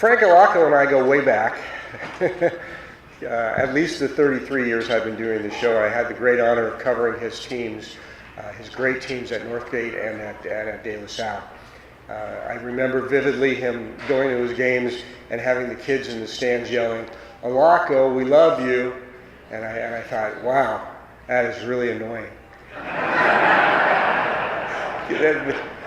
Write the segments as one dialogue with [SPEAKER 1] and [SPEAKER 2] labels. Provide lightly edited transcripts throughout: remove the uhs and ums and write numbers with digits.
[SPEAKER 1] Frank Allocco and I go way back. At least the 33 years I've been doing the show. I had the great honor of covering his teams, his great teams at Northgate and at De La Salle. I remember vividly him going to his games and having the kids in the stands yelling, "Allocco, we love you." And I thought, wow, that is really annoying.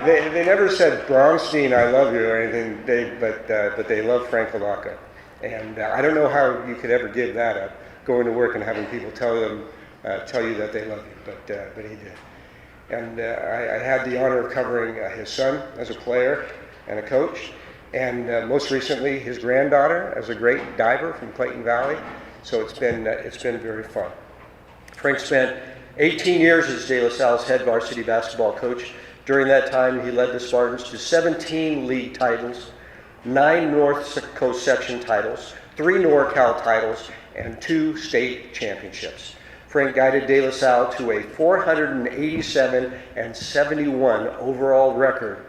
[SPEAKER 1] They never said Bronstein, "I love you" or anything, but they love Frank Allocco. And I don't know how you could ever give that up, going to work and having people tell you that they love you, but he did. And I had the honor of covering his son as a player and a coach, and most recently his granddaughter as a great diver from Clayton Valley. So it's been very fun. Frank spent 18 years as De La Salle's head varsity basketball coach. During that time, he led the Spartans to 17 league titles, 9 North Coast section titles, 3 NorCal titles, and 2 state championships. Frank guided De La Salle to a 487-71 overall record.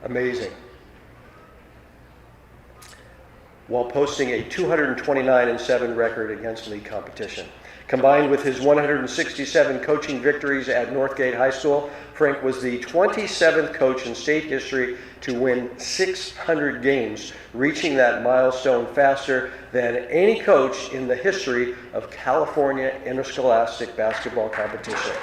[SPEAKER 1] Amazing. While posting a 229-7 record against league competition. Combined with his 167 coaching victories at Northgate High School, Frank was the 27th coach in state history to win 600 games, reaching that milestone faster than any coach in the history of California interscholastic basketball competition.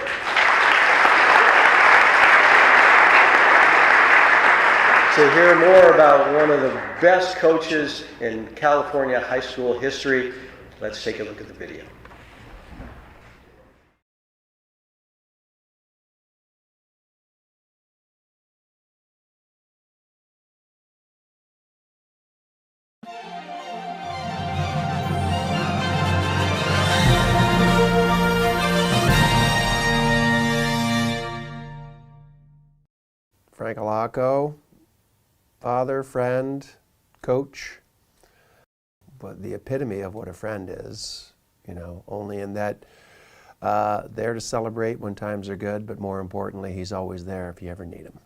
[SPEAKER 1] To hear more about one of the best coaches in California high school history, let's take a look at the video.
[SPEAKER 2] Frank Allocco, father, friend, coach, but the epitome of what a friend is, only in that there to celebrate when times are good, but more importantly, he's always there if you ever need him.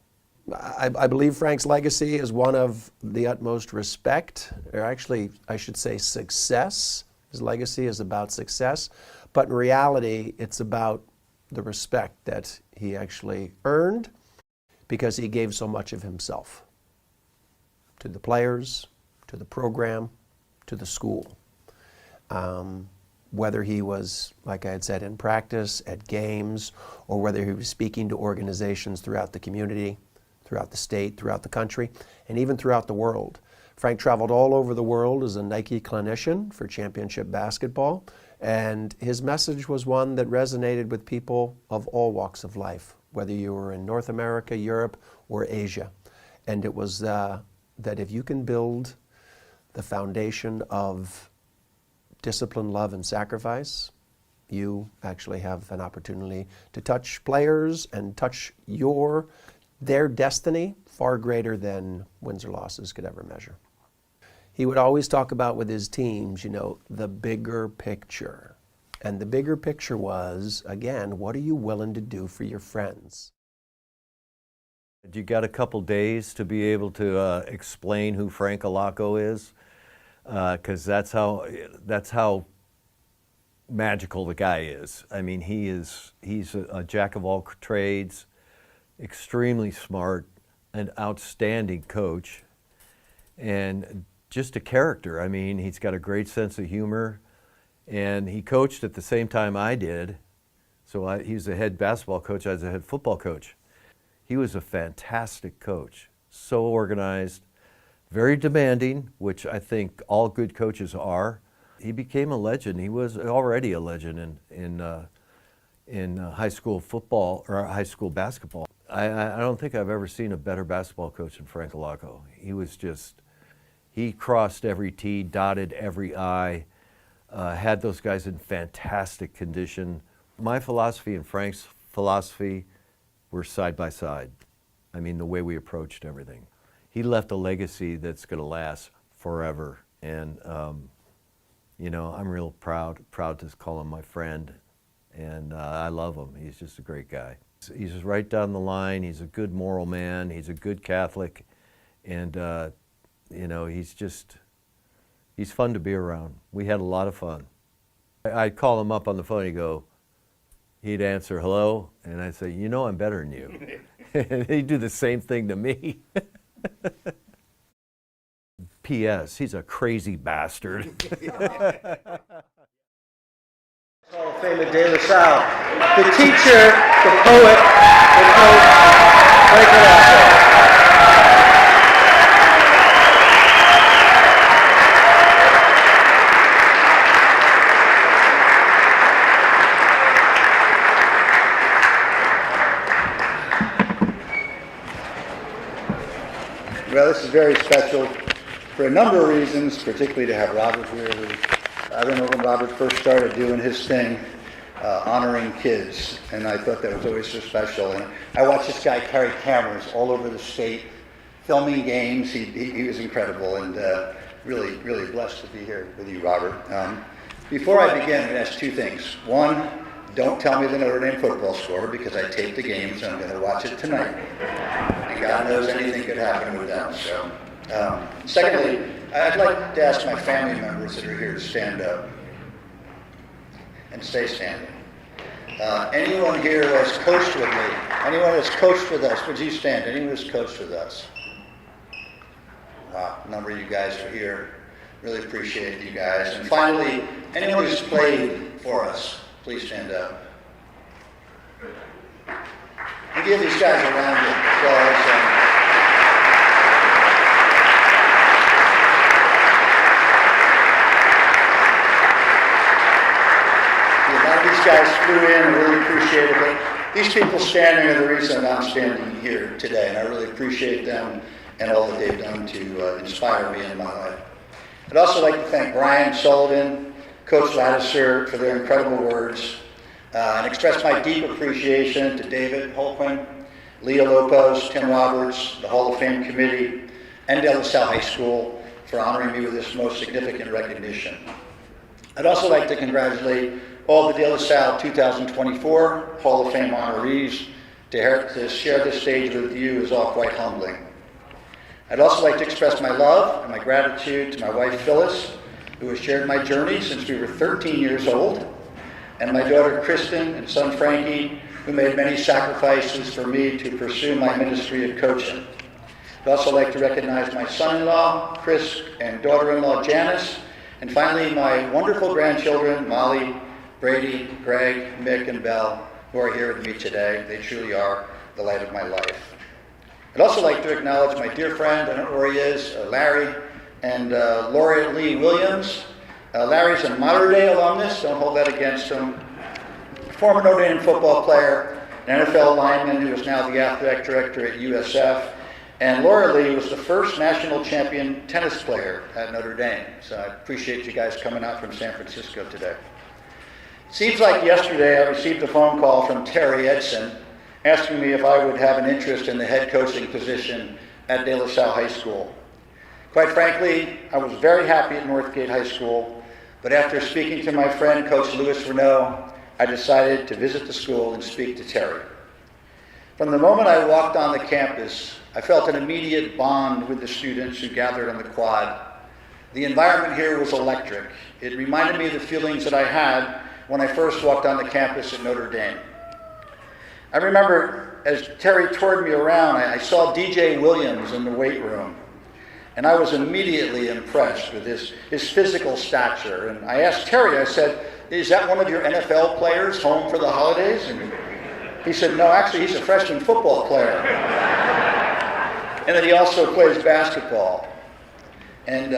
[SPEAKER 2] I believe Frank's legacy is one of the utmost respect, or actually, I should say success. His legacy is about success, but in reality, it's about the respect that he actually earned because he gave so much of himself to the players, to the program, to the school. Whether he was, like I had said, in practice, at games, or whether he was speaking to organizations throughout the community, throughout the state, throughout the country, and even throughout the world. Frank traveled all over the world as a Nike clinician for championship basketball, and his message was one that resonated with people of all walks of life, whether you were in North America, Europe, or Asia. And it was that if you can build the foundation of discipline, love, and sacrifice, you actually have an opportunity to touch players and touch their destiny far greater than wins or losses could ever measure. He would always talk about with his teams, the bigger picture. And the bigger picture was, again, what are you willing to do for your friends?
[SPEAKER 3] You got a couple days to be able to explain who Frank Allocco is, because that's how magical the guy is. I mean, he's a jack of all trades, extremely smart, an outstanding coach, and just a character. I mean, he's got a great sense of humor, and he coached at the same time I did. So he was a head basketball coach, I was a head football coach. He was a fantastic coach, so organized, very demanding, which I think all good coaches are. He became a legend. He was already a legend in high school football or high school basketball. I don't think I've ever seen a better basketball coach than Frank Allocco. He crossed every T, dotted every I, had those guys in fantastic condition. My philosophy and Frank's philosophy were side by side. I mean, the way we approached everything. He left a legacy that's going to last forever. And, I'm real proud to call him my friend. And I love him. He's just a great guy. He's just right down the line. He's a good moral man. He's a good Catholic. And you know, he's fun to be around. We had a lot of fun. I'd call him up on the phone, he'd answer, hello, and I'd say, you know I'm better than you. And he'd do the same thing to me. P.S. He's a crazy bastard.
[SPEAKER 1] Hall of Fame at De La Salle. The teacher, the poet, the coach, Frank Allocco.
[SPEAKER 4] Well, this is very special for a number of reasons, particularly to have Robert here. I remember when Robert first started doing his thing, honoring kids, and I thought that was always so special. And I watched this guy carry cameras all over the state, filming games. He was incredible, and really, really blessed to be here with you, Robert. Before I begin, I'm going to ask two things. One, don't tell me the Notre Dame football score, because I taped the game, so I'm going to watch it tonight. And God knows anything could happen with them. So, secondly, I'd like to ask my family members that are here to stand up and stay standing. Anyone here who has coached with me, anyone who has coached with us, would you stand? Anyone who's coached with us? Wow, a number of you guys are here. Really appreciate you guys. And finally, anyone who's played for us, please stand up. And give these guys a round of applause. These guys flew in and really appreciated it. These people standing are the reason I'm standing here today, and I really appreciate them and all that they've done to inspire me in my life. I'd also like to thank Brian Sullivan, Coach Lattiser for their incredible words, and express my deep appreciation to David Holquin, Leah Lopez, Tim Roberts, the Hall of Fame Committee, and De La Salle High School for honoring me with this most significant recognition. I'd also like to congratulate all the De La Salle 2024 Hall of Fame honorees. To share this stage with you is all quite humbling. I'd also like to express my love and my gratitude to my wife Phyllis, who has shared my journey since we were 13 years old, and my daughter Kristen and son Frankie, who made many sacrifices for me to pursue my ministry of coaching. I'd also like to recognize my son-in-law, Chris, and daughter-in-law, Janice, and finally my wonderful grandchildren, Molly, Brady, Greg, Mick, and Belle, who are here with me today. They truly are the light of my life. I'd also like to acknowledge my dear friend, I don't know where he is, Larry, and Laura Lee Williams. Larry's a Mater Dei alumnus, don't hold that against him. Former Notre Dame football player, an NFL lineman who is now the athletic director at USF. And Laura Lee was the first national champion tennis player at Notre Dame. So I appreciate you guys coming out from San Francisco today. Seems like yesterday I received a phone call from Terry Edson asking me if I would have an interest in the head coaching position at De La Salle High School. Quite frankly, I was very happy at Northgate High School, but after speaking to my friend, Coach Louis Renaud, I decided to visit the school and speak to Terry. From the moment I walked on the campus, I felt an immediate bond with the students who gathered on the quad. The environment here was electric. It reminded me of the feelings that I had when I first walked on the campus at Notre Dame. I remember as Terry toured me around, I saw DJ Williams in the weight room, and I was immediately impressed with his physical stature. And I asked Terry, I said, is that one of your NFL players home for the holidays? And he said, no, actually he's a freshman football player. And then he also plays basketball. And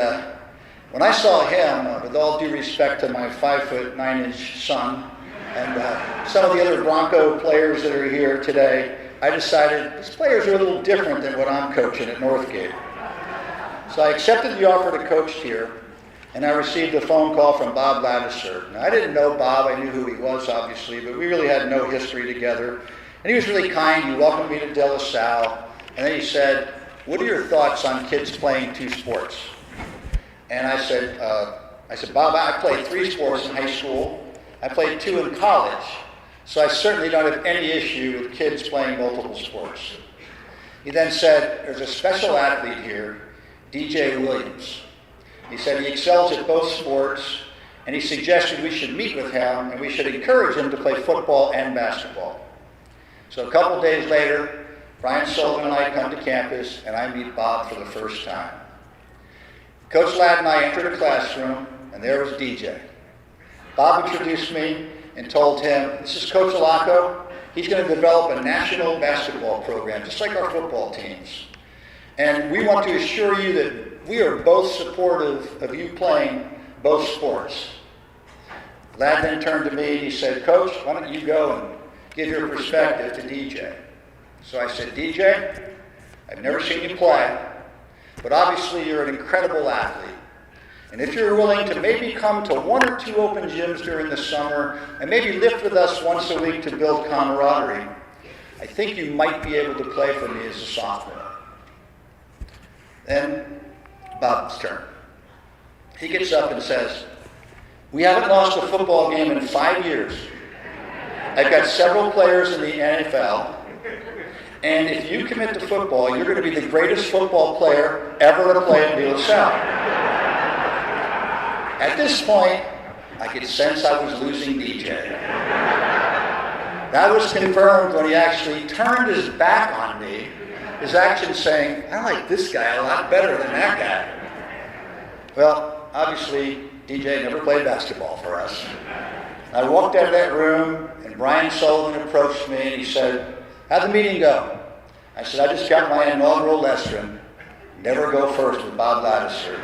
[SPEAKER 4] when I saw him, with all due respect to my 5'9" son, and some of the other Bronco players that are here today, I decided these players are a little different than what I'm coaching at Northgate. So I accepted the offer to coach here, and I received a phone call from Bob Lattiser. Now, I didn't know Bob, I knew who he was, obviously, but we really had no history together. And he was really kind. He welcomed me to De La Salle, and then he said, what are your thoughts on kids playing two sports? And I said, Bob, I played 3 sports in high school. I played 2 in college. So I certainly don't have any issue with kids playing multiple sports. He then said, there's a special athlete here DJ Williams. He said he excels at both sports, and he suggested we should meet with him and we should encourage him to play football and basketball. So a couple days later, Brian Sullivan and I come to campus, and I meet Bob for the first time. Coach Ladd and I entered a classroom, and there was DJ. Bob introduced me and told him, "This is Coach Allocco. He's going to develop a national basketball program, just like our football teams. And we want to assure you that we are both supportive of you playing both sports." Ladd then turned to me and he said, "Coach, why don't you go and give your perspective to DJ?" So I said, "DJ, I've never seen you play, but obviously you're an incredible athlete. And if you're willing to maybe come to 1 or 2 open gyms during the summer and maybe lift with us once a week to build camaraderie, I think you might be able to play for me as a sophomore." Then Bob's turn. He gets up and says, "We haven't lost a football game in 5 years. I've got several players in the NFL, and if you commit to football, you're going to be the greatest football player ever to play at De La Salle." At this point, I could sense I was losing DJ. That was confirmed when he actually turned his back on me, his actions saying, "I like this guy a lot better than that guy." Well, obviously, DJ never played basketball for us. I walked out of that room, and Brian Sullivan approached me, and he said, "How'd the meeting go?" I said, "I just got my inaugural lesson. Never go first with Bob Laddiser."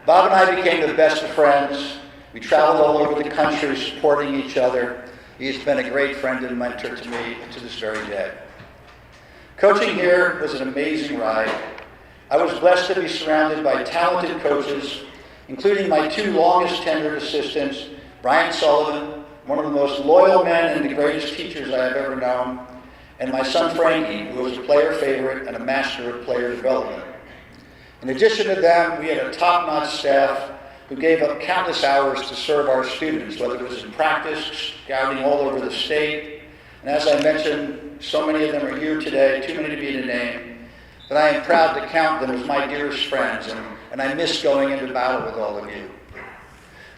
[SPEAKER 4] Bob and I became the best of friends. We traveled all over the country supporting each other. He has been a great friend and mentor to me to this very day. Coaching here was an amazing ride. I was blessed to be surrounded by talented coaches, including my 2 longest tenured assistants, Brian Sullivan, one of the most loyal men and the greatest teachers I have ever known, and my son Frankie, who was a player favorite and a master of player development. In addition to them, we had a top-notch staff who gave up countless hours to serve our students, whether it was in practice, scouting all over the state. And as I mentioned, so many of them are here today, too many to be to name, but I am proud to count them as my dearest friends, and I miss going into battle with all of you.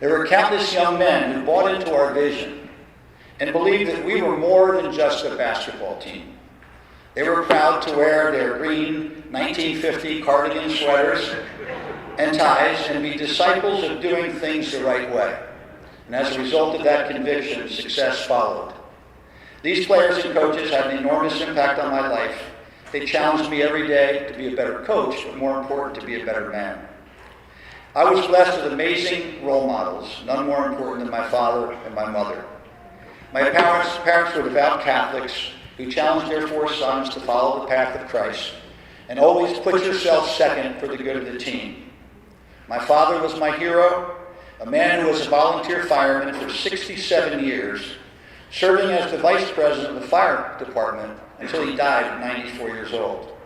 [SPEAKER 4] There were countless young men who bought into our vision and believed that we were more than just a basketball team. They were proud to wear their green 1950 cardigan sweaters and ties and be disciples of doing things the right way. And as a result of that conviction, success followed. These players and coaches had an enormous impact on my life. They challenged me every day to be a better coach, but more important, to be a better man. I was blessed with amazing role models, none more important than my father and my mother. My parents were devout Catholics who challenged their 4 sons to follow the path of Christ and always put yourself second for the good of the team. My father was my hero, a man who was a volunteer fireman for 67 years, serving as the vice president of the fire department until he died at 94 years old.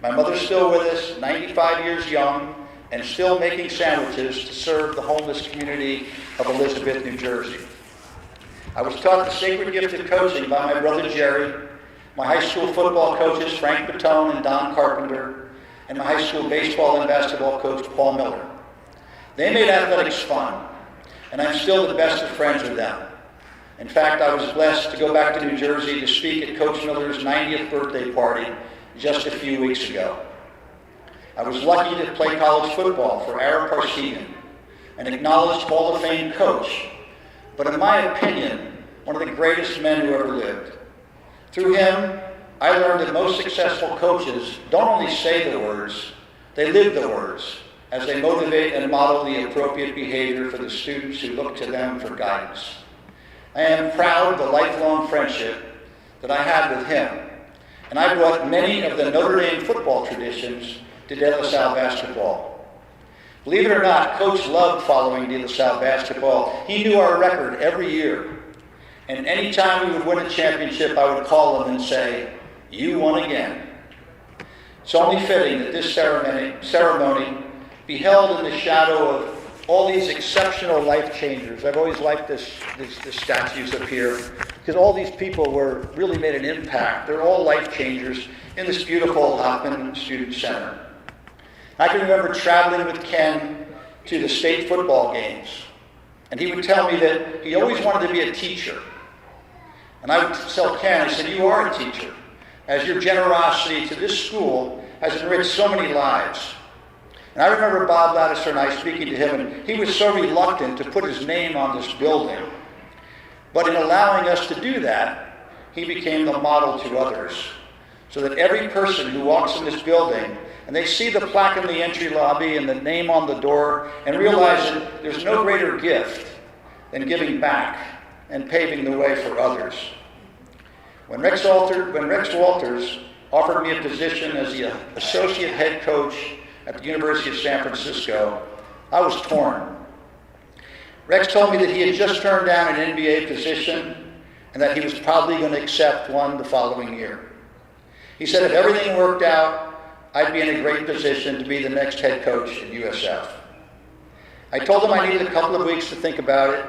[SPEAKER 4] My mother's still with us, 95 years young, and still making sandwiches to serve the homeless community of Elizabeth, New Jersey. I was taught the sacred gift of coaching by my brother Jerry, my high school football coaches Frank Patone and Don Carpenter, and my high school baseball and basketball coach Paul Miller. They made athletics fun, and I'm still the best of friends with them. In fact, I was blessed to go back to New Jersey to speak at Coach Miller's 90th birthday party just a few weeks ago. I was lucky to play college football for Ara Parsegan, an acknowledged Hall of Fame coach, but in my opinion, one of the greatest men who ever lived. Through him, I learned that most successful coaches don't only say the words, they live the words as they motivate and model the appropriate behavior for the students who look to them for guidance. I am proud of the lifelong friendship that I had with him, and I brought many of the Notre Dame football traditions to De La Salle basketball. Believe it or not, Coach loved following De La Salle basketball. He knew our record every year. And anytime we would win a championship, I would call him and say, "You won again." It's only fitting that this ceremony be held in the shadow of all these exceptional life changers. I've always liked the statues up here because all these people really made an impact. They're all life changers in this beautiful Hoffman Student Center. I can remember traveling with Ken to the state football games, and he would tell me that he always wanted to be a teacher. And I would tell Ken, I said, you are a teacher, as your generosity to this school has enriched so many lives. And I remember Bob Lattiser and I speaking to him, and he was so reluctant to put his name on this building. But in allowing us to do that, he became the model to others, so that every person who walks in this building and they see the plaque in the entry lobby and the name on the door and realize that there's no greater gift than giving back and paving the way for others. When Rex Walters offered me a position as the associate head coach at the University of San Francisco, I was torn. Rex told me that he had just turned down an NBA position and that he was probably going to accept one the following year. He said if everything worked out, I'd be in a great position to be the next head coach at USF. I told him I needed a couple of weeks to think about it,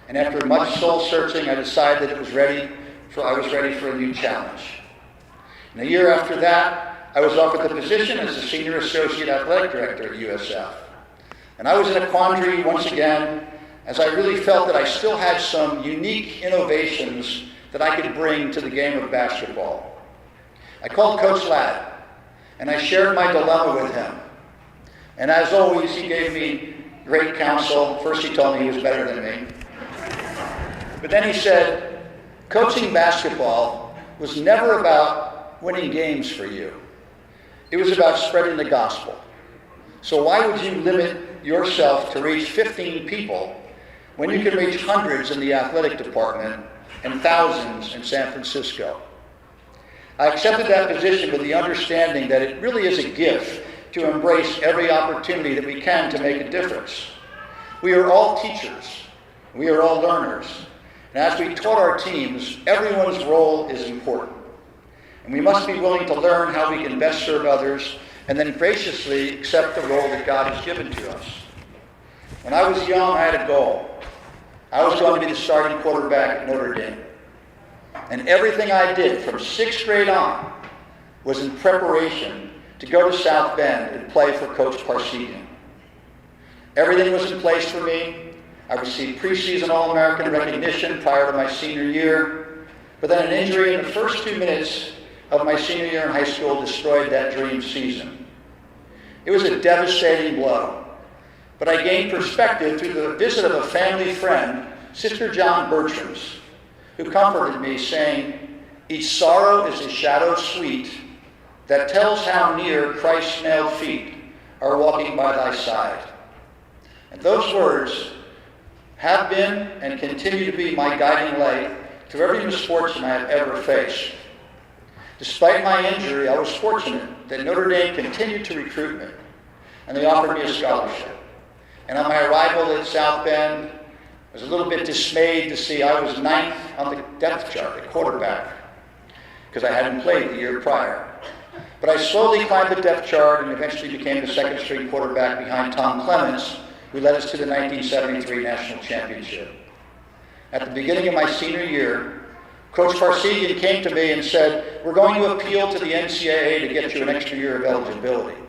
[SPEAKER 4] and after much soul searching, I decided that I was ready for a new challenge. And a year after that, I was offered the position as the senior associate athletic director at USF. And I was in a quandary once again, as I really felt that I still had some unique innovations that I could bring to the game of basketball. I called Coach Ladd, and I shared my dilemma with him. And as always, he gave me great counsel. First he told me he was better than me. But then he said, coaching basketball was never about winning games for you. It was about spreading the gospel. So why would you limit yourself to reach 15 people when you can reach hundreds in the athletic department and thousands in San Francisco? I accepted that position with the understanding that it really is a gift to embrace every opportunity that we can to make a difference. We are all teachers. We are all learners. And as we taught our teams, everyone's role is important. And we must be willing to learn how we can best serve others and then graciously accept the role that God has given to us. When I was young, I had a goal. I was going to be the starting quarterback at Notre Dame. And everything I did from 6th grade on was in preparation to go to South Bend and play for Coach Parsegian. Everything was in place for me. I received preseason All-American recognition prior to my senior year, but then an injury in the first 2 minutes of my senior year in high school destroyed that dream season. It was a devastating blow, but I gained perspective through the visit of a family friend, Sister John Bertram's, who comforted me, saying, each sorrow is a shadow sweet that tells how near Christ's nailed feet are walking by thy side. And those words have been and continue to be my guiding light through every misfortune I have ever faced. Despite my injury, I was fortunate that Notre Dame continued to recruit me, and they offered me a scholarship. And on my arrival at South Bend, I was a little bit dismayed to see I was 9th on the depth chart at quarterback, because I hadn't played the year prior. But I slowly climbed the depth chart and eventually became the second-string quarterback behind Tom Clements, who led us to the 1973 National Championship. At the beginning of my senior year, Coach Parsegian came to me and said, we're going to appeal to the NCAA to get you an extra year of eligibility.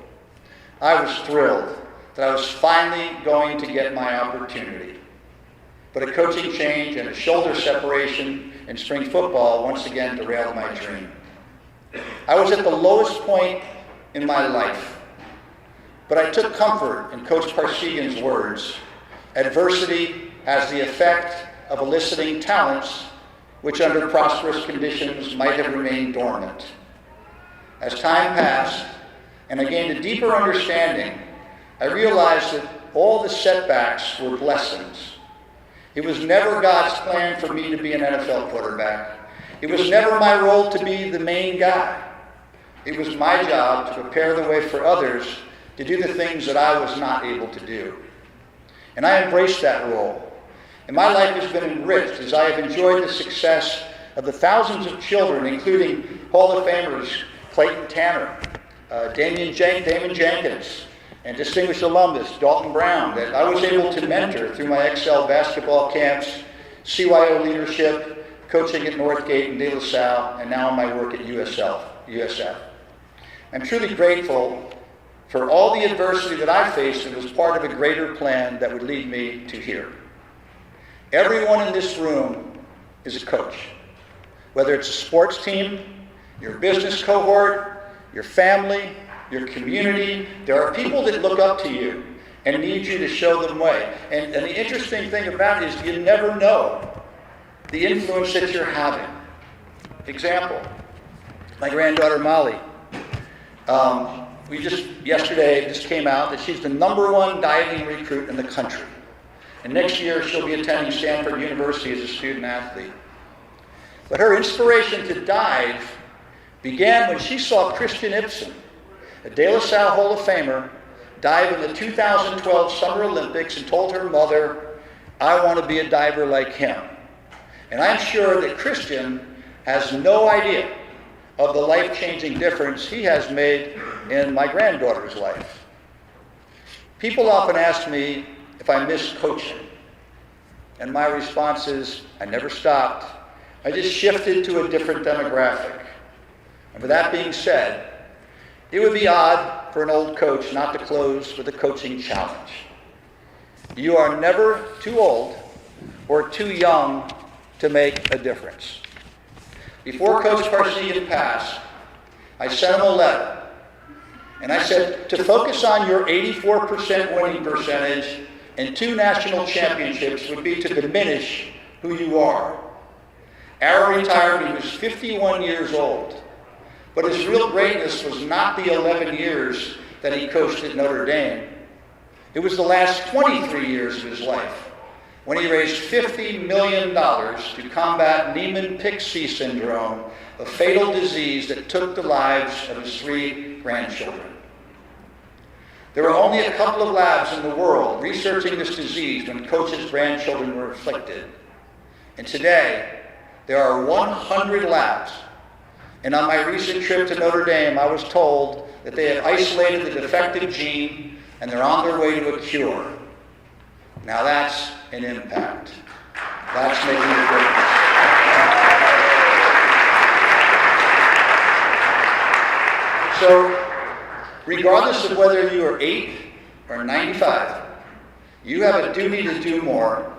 [SPEAKER 4] I was thrilled that I was finally going to get my opportunity. But a coaching change and a shoulder separation in spring football once again derailed my dream. I was at the lowest point in my life, but I took comfort in Coach Parsegian's words. Adversity has the effect of eliciting talents which under prosperous conditions might have remained dormant. As time passed and I gained a deeper understanding, I realized that all the setbacks were blessings. It was never God's plan for me to be an NFL quarterback. It was never my role to be the main guy. It was my job to prepare the way for others to do the things that I was not able to do. And I embraced that role. And my life has been enriched as I have enjoyed the success of the thousands of children, including Hall of Famers Clayton Tanner, Damon Jenkins, and distinguished alumnus Dalton Brown, that I was able to mentor through my Excel basketball camps, CYO leadership, coaching at Northgate and De La Salle, and now in my work at USF. I'm truly grateful For all the adversity that I faced, it was part of a greater plan that would lead me to here. Everyone in this room is a coach. Whether it's a sports team, your business cohort, your family, your community, there are people that look up to you and need you to show them way. And the interesting thing about it is you never know the influence that you're having. Example, my granddaughter Molly. Yesterday just came out that she's the #1 diving recruit in the country. And next year she'll be attending Stanford University as a student athlete. But her inspiration to dive began when she saw Christian Ibsen, a De La Salle Hall of Famer, dive in the 2012 Summer Olympics and told her mother, "I want to be a diver like him." And I'm sure that Christian has no idea of the life-changing difference he has made in my granddaughter's life. People often ask me if I miss coaching. And my response is, I never stopped. I just shifted to a different demographic. And with that being said, it would be odd for an old coach not to close with a coaching challenge. You are never too old or too young to make a difference. Before Coach Parsegian passed, I sent him a letter. And I said, to focus on your 84% winning percentage and 2 national championships would be to diminish who you are. Arrow retired when he was 51 years old. But his real greatness was not the 11 years that he coached at Notre Dame. It was the last 23 years of his life, when he raised $50 million to combat Niemann-Pick C syndrome, a fatal disease that took the lives of his 3 grandchildren. There were only a couple of labs in the world researching this disease when Coach's grandchildren were afflicted. And today, there are 100 labs. And on my recent trip to Notre Dame, I was told that they have isolated the defective gene and they're on their way to a cure. Now that's an impact. That's making a difference. So, regardless of whether you are 8 or 95, you have a duty to do more,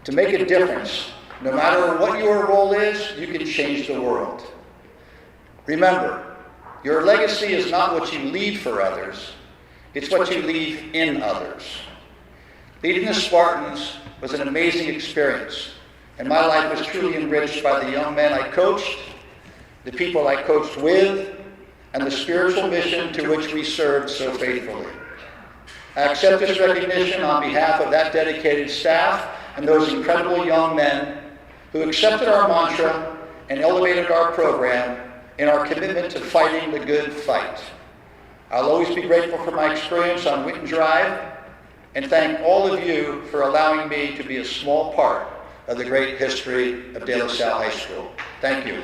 [SPEAKER 4] to make a difference. No matter what your role is, you can change the world. Remember, your legacy is not what you leave for others, it's what you leave in others. Leading the Spartans was an amazing experience, and my life was truly enriched by the young men I coached, the people I coached with, and the spiritual mission to which we served so faithfully. I accept this recognition on behalf of that dedicated staff and those incredible young men who accepted our mantra and elevated our program in our commitment to fighting the good fight. I'll always be grateful for my experience on Winton Drive and thank all of you for allowing me to be a small part of the great history of De La Salle High School. Thank you.